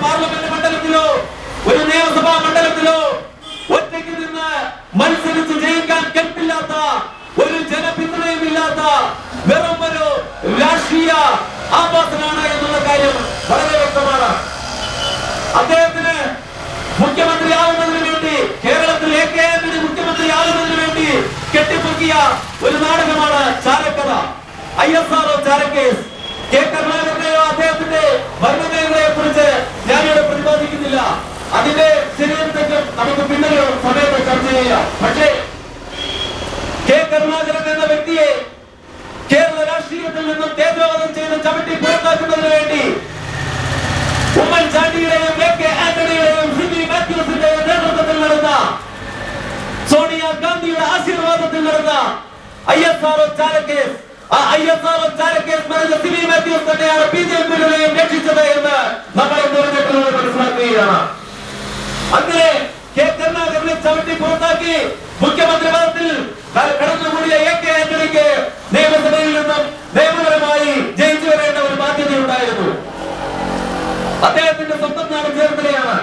Parliament മണ്ഡലത്തിലോ ഒരു നിയമസഭാ മണ്ഡലത്തിലോ ഒറ്റയ്ക്ക് നിന്ന് മത്സരിച്ച് ജയിക്കാൻ കെൽപ്പില്ലാത്ത, ഒരു ജനപിന്തുണയുമില്ലാത്ത വെറും ഒരു രാഷ്ട്രീയ ആഭാസനാണ് എന്നുള്ള കാര്യം വളരെ വ്യക്തമാണ്. അദ്ദേഹത്തിന് മുഖ്യമന്ത്രിയാവുന്നതിന് വേണ്ടി, കേരളത്തിൽ AK ആന്റണി മുഖ്യമന്ത്രിയാവുന്നതിന് വേണ്ടി കെട്ടിപ്പൊക്കിയ ഒരു നാടകമാണ് ചാരക്കഥ, ISRO ചാരക്കേസ്. K കരുണാകരനെയോ അദ്ദേഹത്തിന്റെ ഭരണഘടനയെ കുറിച്ച് ഞാനിവിടെ പ്രതിപാദിക്കുന്നില്ല. അതിന്റെ ശരിയും തെറ്റും നമുക്ക് പിന്നീട് സമയത്ത് ചർച്ച ചെയ്യാം. പക്ഷേ K കരുണാകരൻ എന്ന വ്യക്തിയെ കേരള രാഷ്ട്രീയത്തിൽ നിന്നും തേജോവധം ചെയ്ത് ചവിട്ടി പുറത്താക്കുന്നതിന് വേണ്ടി ഉമ്മൻചാണ്ടിയുടെയും AK ആന്റണിയുടെയും സിബി മാത്യൂസിന്റെയും നേതൃത്വത്തിൽ നടന്ന, സോണിയാഗാന്ധിയുടെ ആശീർവാദത്തിൽ നടന്ന ISRO ചാരക്കേസ്, ആ ISRO ചാരക്കേസ് പറഞ്ഞ സിബി മാത്യൂസ് തന്നെയാണ് BJP-യുടെയും രക്ഷിച്ചത് എന്ന് നമ്മൾ തെരഞ്ഞെടുപ്പിലൂടെ മനസ്സിലാക്കുകയാണ്. അങ്ങനെ K കരുണാകരനെ ചവിട്ടി പുറത്താക്കി മുഖ്യമന്ത്രി പദത്തിൽ കടന്നുകൂടിയ AK ആന്റണിക്ക് നിയമസഭയിൽ നിന്നും നിയമപരമായി ജയിച്ചു വരേണ്ട ഒരു ബാധ്യതയുണ്ടായിരുന്നു. അദ്ദേഹത്തിന്റെ സ്വന്തം നാട് ചേർത്തലയാണ്.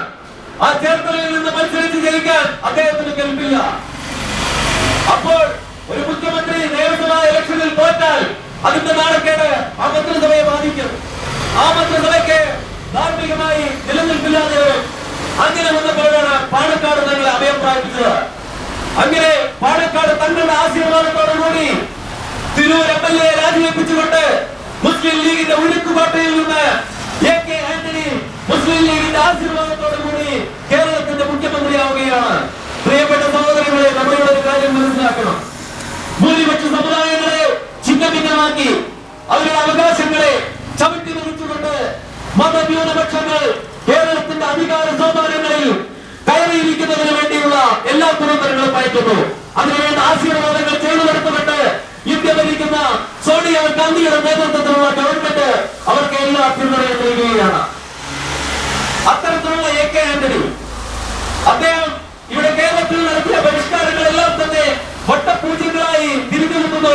ആ ചേർത്തലയിൽ നിന്ന് മത്സരിച്ച് ജയിക്കാൻ അദ്ദേഹത്തിന് കെൽപ്പില്ല. അപ്പോൾ ഒരു മുഖ്യമന്ത്രി നിയമസഭാ ഇലക്ഷനിൽ തോറ്റാൽ അതിന്റെ നാണക്കേട് ആ മന്ത്രിസഭയെ ബാധിക്കും. ആ മന്ത്രിസഭയ്ക്ക് ധാർമ്മികമായി നിലനിൽപ്പില്ലാതെ വരും. അങ്ങനെ വന്നപ്പോഴാണ് പാണക്കാട് തങ്ങളെ അഭയം പ്രാപിച്ചത്. അങ്ങനെ പാണക്കാട് തങ്ങളുടെ ആശീർവാദത്തോടുകൂടി തിരൂർ MLA രാജിവെപ്പിച്ചുകൊണ്ട് മുസ്ലിം ലീഗിന്റെ ഉരുക്കുകോട്ടയിൽ നിന്ന് AK ആന്റണി മുസ്ലിം ലീഗിന്റെ ആശീർവാദത്തോടുകൂടി കേരളത്തിന്റെ മുഖ്യമന്ത്രിയാവുകയാണ്. പ്രിയപ്പെട്ട സഹോദരങ്ങളെ, നമ്മളുടെ ഒരു കാര്യം മനസ്സിലാക്കണം. ഭൂരിപക്ഷ സമുദായങ്ങളെ ഛിന്നഭിന്നമാക്കി അവരുടെ അവകാശങ്ങളെ ചവിട്ടി മുറിച്ചുകൊണ്ട് മതന്യൂനപക്ഷങ്ങൾ കേരളത്തിന്റെ അധികാര സോപാനങ്ങളിൽ കയറിയിരിക്കുന്നതിന് വേണ്ടിയുള്ള എല്ലാ തുറന്നരങ്ങളും പയറ്റുന്നു. അതിനുവേണ്ട ആശീർവാദങ്ങൾ ചെയ്തു നടത്തുകൊണ്ട് ഇന്ത്യ ഭരിക്കുന്ന സോണിയാഗാന്ധിയുടെ നേതൃത്വത്തിലുള്ള ഗവൺമെന്റ് അവർക്ക് എല്ലാ പിന്തുണയും നൽകുകയാണ്. അത്തരത്തിലുള്ള AK ആന്റണി അദ്ദേഹം ഇവിടെ കേരളത്തിൽ നടത്തിയ പരിഷ്കാരങ്ങളെല്ലാം തന്നെ വട്ടപൂജ്യങ്ങളായി തിരിഞ്ഞു നിൽക്കുന്ന